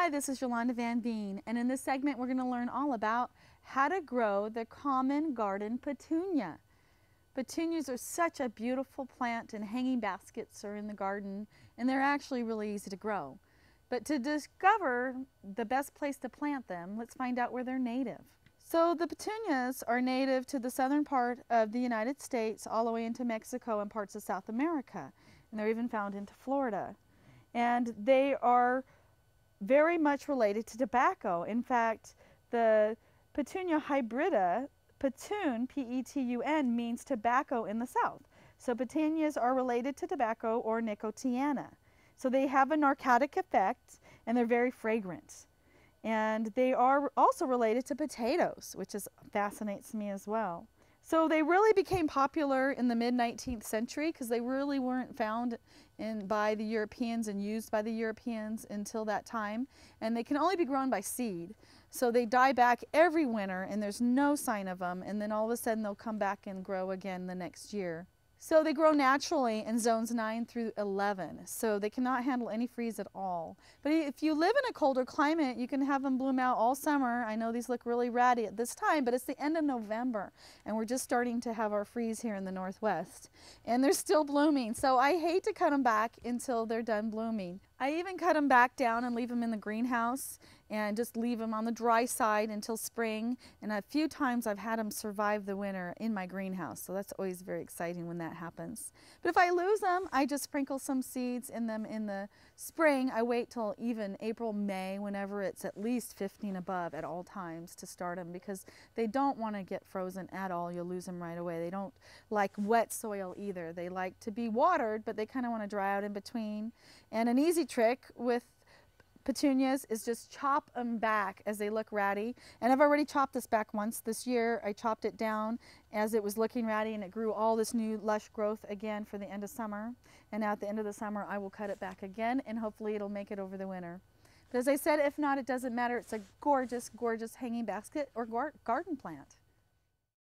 Hi, this is Yolanda Vanveen, and in this segment we're going to learn all about how to grow the common garden petunia. Petunias are such a beautiful plant, and hanging baskets are in the garden, and they're actually really easy to grow. But to discover the best place to plant them, let's find out where they're native. So the petunias are native to the southern part of the United States, all the way into Mexico and parts of South America, and they're even found into Florida. And they are very much related to tobacco. In fact, the Petunia Hybrida, petun, P-E-T-U-N, means tobacco in the South. So petunias are related to tobacco or nicotiana. So they have a narcotic effect, and they're very fragrant. And they are also related to potatoes, which fascinates me as well. So they really became popular in the mid-19th century because they really weren't found by the Europeans and used by the Europeans until that time. And they can only be grown by seed. So they die back every winter and there's no sign of them. And then all of a sudden they'll come back and grow again the next year. So they grow naturally in zones 9 through 11, so they cannot handle any freeze at all. But if you live in a colder climate, you can have them bloom out all summer. I know these look really ratty at this time, but it's the end of November, and we're just starting to have our freeze here in the Northwest. And they're still blooming, so I hate to cut them back until they're done blooming. I even cut them back down and leave them in the greenhouse and just leave them on the dry side until spring. And a few times I've had them survive the winter in my greenhouse, so that's always very exciting when that happens. But if I lose them, I just sprinkle some seeds in them in the spring. I wait till even April, May, whenever it's at least 15 above at all times to start them, because they don't want to get frozen at all. You'll lose them right away. They don't like wet soil either. They like to be watered, but they kind of want to dry out in between. And an easy trick with petunias is just chop them back as they look ratty. And I've already chopped this back once this year. I chopped it down as it was looking ratty, and it grew all this new lush growth again for the end of summer. And now at the end of the summer I will cut it back again, and hopefully it'll make it over the winter. But as I said, if not, it doesn't matter. It's a gorgeous, gorgeous hanging basket or garden plant.